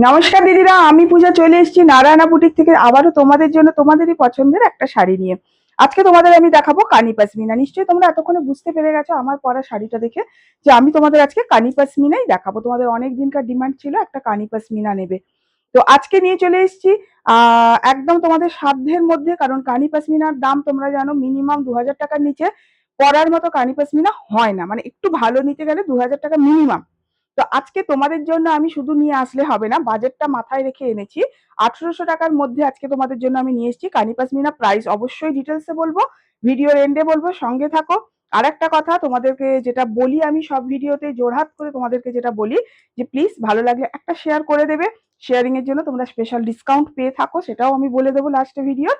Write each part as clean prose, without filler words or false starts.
নমস্কার দিদিরা, আমি পূজা চলে এসেছি নারায়ণা বুটিক থেকে আবারও তোমাদের জন্য তোমাদেরই পছন্দের একটা শাড়ি নিয়ে। আজকে তোমাদের আমি দেখাবো কানি পশমিনা। নিশ্চয়ই তোমরা এতক্ষণে বুঝতে পেরে গেছো আমার পরা শাড়িটা দেখে যে আমি তোমাদের আজকে কানি পশমিনাই দেখাবো। তোমাদের অনেক দিনকার ডিমান্ড ছিল একটা কানি পশমিনা নেবে, তো আজকে নিয়ে চলে এসেছি একদম তোমাদের সাধ্যের মধ্যে। কারণ কানি পশমিনার দাম তোমরা জানো মিনিমাম 2000 টাকার নিচে পরার মতো কানি পশমিনা হয় না, মানে একটু ভালো নিতে গেলে 2000 টাকা মিনিমাম। তো আজকে তোমাদের জন্য আমি শুধু নিয়ে আসলে হবে না, বাজেটটা মাথায় রেখে এনেছি। 1800 টাকার মধ্যে আজকে তোমাদের জন্য আমি নিয়ে এসেছি কানি পশমিনা। প্রাইস অবশ্যই ডিটেলসে বলবো, ভিডিওর এন্ডে বলবো, সঙ্গে থাকো। আর একটা কথা তোমাদেরকে যেটা বলি আমি সব ভিডিওতে জোরহাত করে তোমাদেরকে যেটা বলি যে প্লিজ ভালো লাগলে একটা শেয়ার করে দেবে। শেয়ারিং এর জন্য তোমরা স্পেশাল ডিসকাউন্ট পেয়ে থাকো, সেটাও আমি বলে দেবো লাস্টে ভিডিও।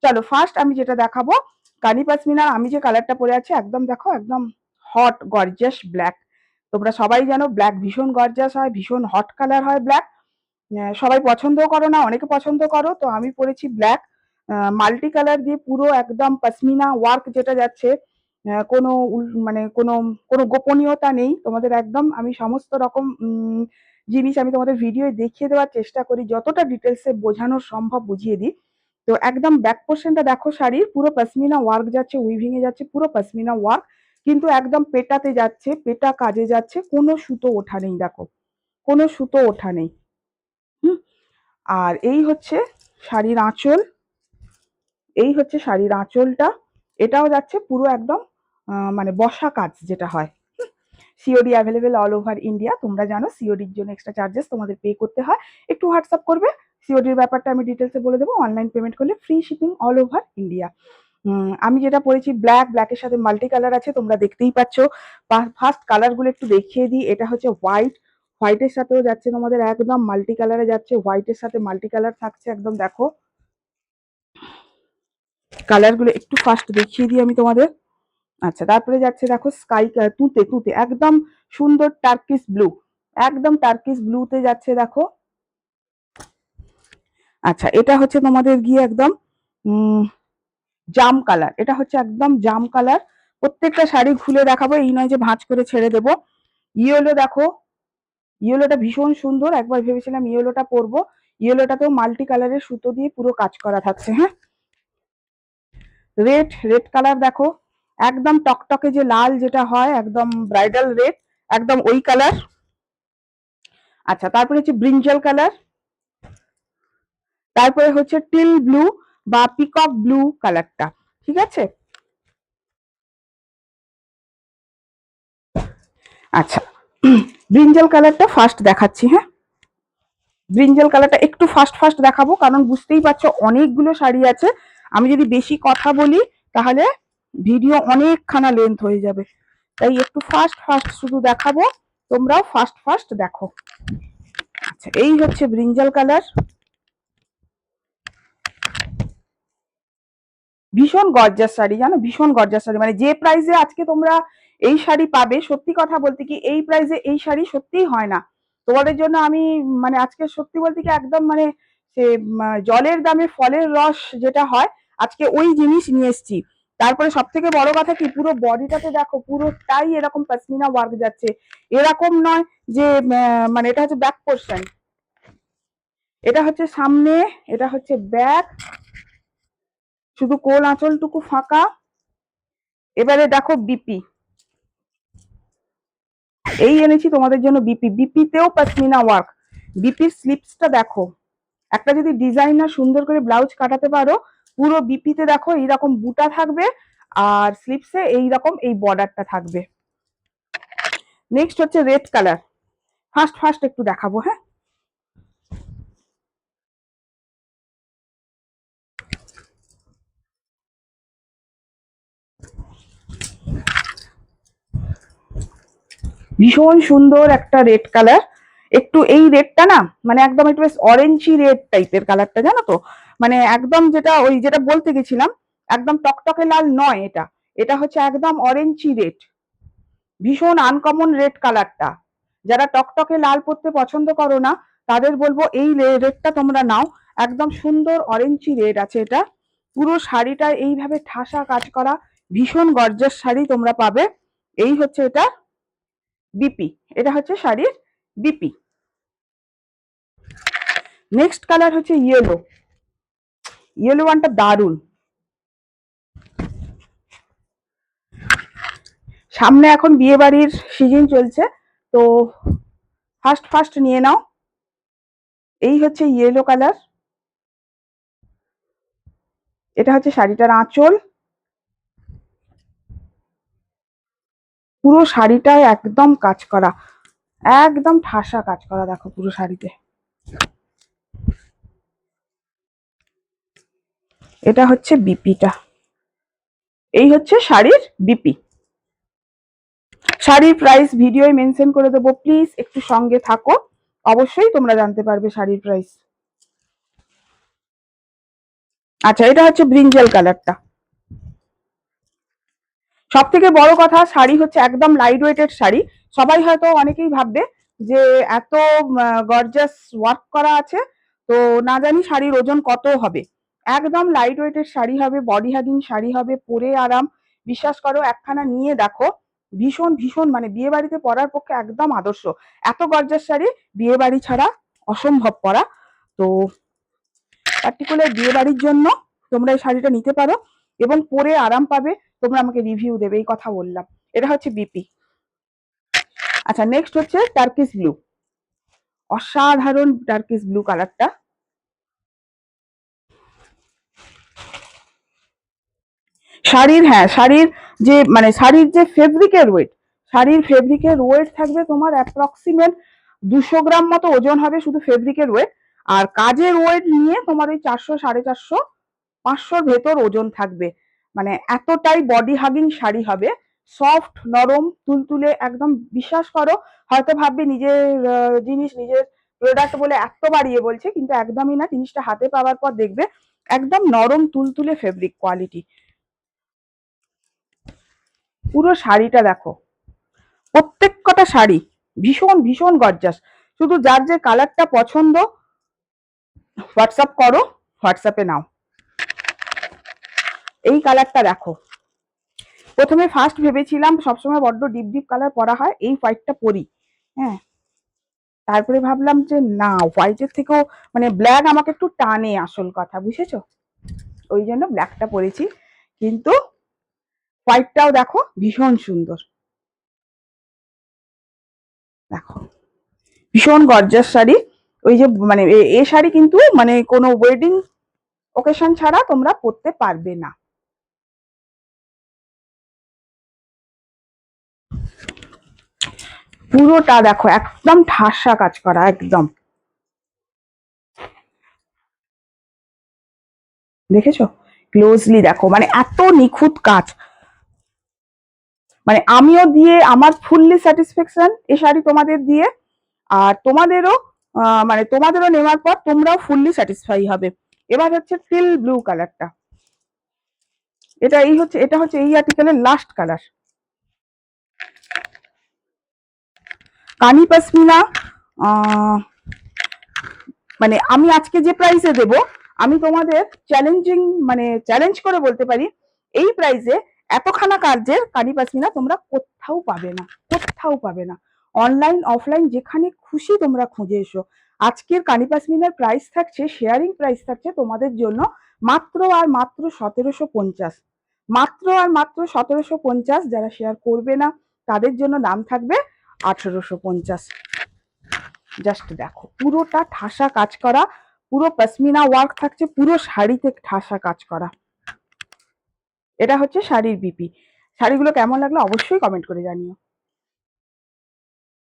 চলো ফার্স্ট আমি যেটা দেখাবো কানি পশমিনার, আমি যে কালারটা পরে আছি একদম দেখো, একদম হট গর্জিয়াস ব্ল্যাক। তোমরা সবাই জানো ব্ল্যাক ভীষণ গর্জাস হয়, ভীষণ হট কালার হয় ব্ল্যাক। সবাই পছন্দও করো না, অনেকে পছন্দ করো, তো আমি পরেছি ব্ল্যাক। মাল্টি কালার দিয়ে পুরো একদম পশমিনা ওয়ার্ক যেটা যাচ্ছে, কোনো মানে কোনো কোনো গোপনীয়তা নেই তোমাদের। একদম আমি সমস্ত রকম জিনিস আমি তোমাদের ভিডিও দেখিয়ে দেওয়ার চেষ্টা করি, যতটা ডিটেলসে বোঝানো সম্ভব বুঝিয়ে দিই। তো একদম ব্যাক পোর্শনটা দেখো, শাড়ির পুরো পশমিনা ওয়ার্ক যাচ্ছে, উইভিং এ যাচ্ছে, পুরো পশমিনা ওয়ার্ক, কিন্তু একদম পেটাতে যাচ্ছে, পেটা কাজে যাচ্ছে, কোনো সুতো ওঠা নেই, দেখো কোনো সুতো ওঠা নেই। হুম। আর এই হচ্ছে শাড়ির আঁচল, এই হচ্ছে শাড়ির আঁচলটা, এটাও যাচ্ছে পুরো একদম মানে বসা কাজ যেটা হয়। COD available all over India, তোমরা জানো সিওডির জন্য এক্সট্রা চার্জেস তোমাদের পে করতে হয়, একটু হোয়াটসঅ্যাপ করবে। সিওডির ব্যাপারটা আমি ডিটেলসে বলে দেবো, অনলাইন পেমেন্ট করলে free shipping all over India. আমি যেটা পরেছি ব্ল্যাক, ব্ল্যাকের সাথে মাল্টি কালার আছে তোমরা দেখতেই পাচ্ছ। ফার্স্ট কালার গুলো একটু দেখিয়ে দিই, এটা হচ্ছে হোয়াইট, হোয়াইটের সাথেও যাচ্ছে তোমাদের একদম মাল্টি কালারে যাচ্ছে, হোয়াইটের সাথে মাল্টি কালার থাকছে একদম দেখো। কালার গুলো একটু ফার্স্ট দেখিয়ে দিই আমি তোমাদের। আচ্ছা, তারপরে যাচ্ছে দেখো স্কাই তুতে, তুতে একদম সুন্দর টার্কিস ব্লু, একদম টার্কিস ব্লুতে যাচ্ছে দেখো। আচ্ছা, এটা হচ্ছে তোমাদের গিয়ে একদম জাম কালার, এটা হচ্ছে একদম জাম কালার। প্রত্যেকটা শাড়ি খুলে দেখাবো, এই নয় যে ভাঁজ করে ছেড়ে দেবো। ইয়েলো দেখো, ইয়েলোটা ভীষণ সুন্দর, একবার ভেবেছিলাম ইয়েলোটা পরবো। ইয়েলোটাতেও মাল্টি কালারের সুতো দিয়ে পুরো কাজ করা থাকছে। হ্যাঁ, রেড, রেড কালার দেখো, একদম টকটকে যে লাল যেটা হয় একদম ব্রাইডাল রেড, একদম ওই কালার। আচ্ছা, তারপরে হচ্ছে ব্রিঞ্জাল কালার, তারপরে হচ্ছে টিল ব্লু বা পিকক ব্লু কালারটা, ঠিক আছে। আচ্ছা, ব্রিঞ্জাল কালারটা ফার্স্ট দেখাচ্ছি। হ্যাঁ, ব্রিঞ্জাল কালারটা একটু ফার্স্ট ফার্স্ট দেখাবো, কারণ বুঝতেই পারছো অনেকগুলো শাড়ি আছে, আমি যদি বেশি কথা বলি তাহলে ভিডিও অনেকখানা লেন্থ হয়ে যাবে, তাই একটু ফার্স্ট ফার্স্ট শুধু দেখাবো, তোমরাও ফার্স্ট ফার্স্ট দেখো। আচ্ছা, এই হচ্ছে ব্রিঞ্জাল কালার, ভীষণ গর্জাস শাড়ি জানো, ভীষণ গর্জাস শাড়ি। মানে যে প্রাইসে আজকে তোমরা এই শাড়ি পাবে, সত্যি কথা বলতে কি এই প্রাইসে এই শাড়ি সত্যিই হয় না তোমাদের জন্য। আমি মানে আজকে সত্যি বলতে কি একদম মানে সে জলের দামে ফলের রস যেটা হয়, আজকে ওই জিনিস নিয়ে এসেছি। তারপরে সব থেকে বড় কথা কি, পুরো বডিটাতে দেখো পুরোটাই এরকম পশমিনা ওয়ার্ক যাচ্ছে, এরকম নয় যে মানে এটা হচ্ছে ব্যাক পোর্শন, এটা হচ্ছে সামনে, এটা হচ্ছে ব্যাক, শুধু কোল আঁচলটুকু ফাঁকা। এবারে দেখো বিপি, এই এনেছি তোমাদের জন্য বিপি, বিপিতেও পশমিনা ওয়ার্ক। বিপির স্লিপসটা দেখো, একটা যদি ডিজাইনার সুন্দর করে ব্লাউজ কাটাতে পারো, পুরো বিপিতে দেখো এইরকম বুটা থাকবে, আর স্লিপসে এইরকম এই বর্ডারটা থাকবে। নেক্সট হচ্ছে রেড কালার, ফার্স্ট ফার্স্ট একটু দেখাবো। হ্যাঁ, ভীষণ সুন্দর একটা রেড কালার, একটু এই রেডটা না মানে একদম একটু বেশ অরেঞ্জি রেড টাইপের কালারটা, জানো তো, মানে একদম যেটা ওই যেটা বলতে গেছিলাম, একদম টকটকে লাল নয় এটা, এটা হচ্ছে একদম অরেঞ্জি রেড, ভীষণ আনকমন রেড কালারটা। যারা টকটকে লাল পরতে পছন্দ করো না তাদের বলবো এই রেডটা তোমরা নাও, একদম সুন্দর অরেঞ্জি রেড আছে এটা। পুরো শাড়িটা এইভাবে ঠাসা কাজ করা, ভীষণ গর্জাস শাড়ি তোমরা পাবে। এই হচ্ছে এটা বিপি, এটা হচ্ছে শাড়ির বিপি। নেক্সট কালার হচ্ছে ইয়েলো। ইয়েলো ওয়ানটা দারুন। সামনে এখন বিয়ে বাড়ির সিজন চলছে, তো ফার্স্ট ফার্স্ট নিয়ে নাও। এই হচ্ছে ইয়েলো কালার। এটা হচ্ছে শাড়িটার আঁচল। পুরো শাড়িটায় একদম কাজ করা, একদম ঠাসা কাজ করা, দেখো পুরো শাড়িতে। এটা হচ্ছে বিপিটা। এই হচ্ছে শাড়ির বিপি। শাড়ির প্রাইস ভিডিওয় মেনশন করে দেবো, প্লিজ একটু সঙ্গে থাকো, অবশ্যই তোমরা জানতে পারবে শাড়ির প্রাইস। আচ্ছা, এটা হচ্ছে ব্রিঞ্জাল কালারটা। সব থেকে বড় কথা, শাড়ি হচ্ছে একদম লাইট ওয়েটেড শাড়ি। সবাই হয়তো অনেকেই ভাববে যে এত গর্জাস ওয়ার্ক করা আছে, তো না জানি শাড়ির ওজন কত হবে। একদম লাইট ওয়েটেড শাড়ি হবে, বডি হাগিং শাড়ি হবে, পরে আরাম। বিশ্বাস করো, একখানা নিয়ে দেখো, ভীষণ ভীষণ মানে বিয়ে বাড়িতে পরার পক্ষে একদম আদর্শ। এত গর্জাস শাড়ি বিয়ে বাড়ি ছাড়া অসম্ভব পরা। তো পার্টিকুলার বিয়ে বাড়ির জন্য তোমরা এই শাড়িটা নিতে পারো এবং পরে আরাম পাবে। তোমরা আমাকে রিভিউ দেবে, এই কথা বললাম। এটা হচ্ছে বিপি। আচ্ছা, নেক্সট হচ্ছে টার্কিশ ব্লু। অসাধারণ টার্কিশ ব্লু কালারটা। শাড়ির, হ্যাঁ, শাড়ির যে মানে শাড়ির যে ফেব্রিকের ওয়েট, শাড়ির ফেব্রিকের ওয়েট থাকবে তোমার অ্যাপ্রক্সিমেট 200 গ্রাম মতো ওজন হবে শুধু ফেব্রিকের ওয়েট। আর কাজের ওয়েট নিয়ে তোমার ওই 400, 450, 500-র ভেতর ওজন থাকবে। মানে এতটাই বডি হাগিং শাড়ি হবে, সফট, নরম, তুলতুলে একদম। বিশ্বাস করো, হয়তো ভাববে নিজের জিনিস, নিজের প্রোডাক্ট বলে এত বাড়িয়ে বলছে, কিন্তু একদমই না। জিনিসটা হাতে পাওয়ার পর দেখবে একদম নরম তুলতুলে ফেব্রিক কোয়ালিটি। পুরো শাড়িটা দেখো, প্রত্যেক কটা শাড়ি ভীষণ ভীষণ গর্জাস। শুধু যার যে কালারটা পছন্দ হোয়াটসঅ্যাপ করো, হোয়াটসঅ্যাপে নাও। এই কালারটা দেখো, প্রথমে ফার্স্ট ভেবেছিলাম সবসময় বড্ড ডিপ ডিপ কালার পরা হয়, এই হোয়াইটটা পরি, হ্যাঁ। তারপরে ভাবলাম যে না, হোয়াইটের থেকেও মানে ব্ল্যাক আমাকে একটু টানে, আসল কথা, বুঝেছো? ওই জন্য ব্ল্যাকটা পরেছি। কিন্তু হোয়াইটটাও দেখো ভীষণ সুন্দর। দেখো, ভীষণ গর্জাস শাড়ি। ওই যে মানে এ শাড়ি কিন্তু মানে কোনো ওয়েডিং ওকেশন ছাড়া তোমরা পরতে পারবে না। পুরোটা দেখো একদম ঠাসা কাজ করা, একদম। দেখেছো? ক্লোজলি দেখো, মানে এত নিখুঁত কাজ। মানে আমিও দিয়ে আমার ফুললি স্যাটিসফ্যাকশন এই শাড়ি তোমাদের দিয়ে। আর তোমাদেরও মানে তোমাদেরও নেওয়ার পর তোমরাও ফুললি স্যাটিসফাই হবে। এবার হচ্ছে টিল ব্লু কালারটা। এটা হচ্ছে এই আর্টিকেলের লাস্ট কালার। কানি পশমিনা। মানে আমি আজকে যে প্রাইসে দেব, আমি তোমাদের চ্যালেঞ্জিং মানে চ্যালেঞ্জ করে বলতে পারি, এই প্রাইসে এতখানা কার্যের কানি পশমিনা তোমরা কোথাও পাবে না, কোথাও পাবে না। অনলাইন অফলাইন যেখানে খুশি তোমরা খুঁজে এসো। আজকের কানি পশমিনার প্রাইস থাকছে, শেয়ারিং প্রাইস থাকছে তোমাদের জন্য মাত্র আর মাত্র 1750। মাত্র আর মাত্র 1750। যারা শেয়ার করবে না তাদের জন্য দাম থাকবে 1850। জাস্ট দেখো, পুরোটা ঠাসা কাজ করা, পুরো পশমিনা ওয়ার্ক থাকছে, পুরো শাড়িতে ঠাসা কাজ করা। এটা হচ্ছে শাড়ির বিপি। শাড়িগুলো কেমন লাগলো অবশ্যই কমেন্ট করে জানিও।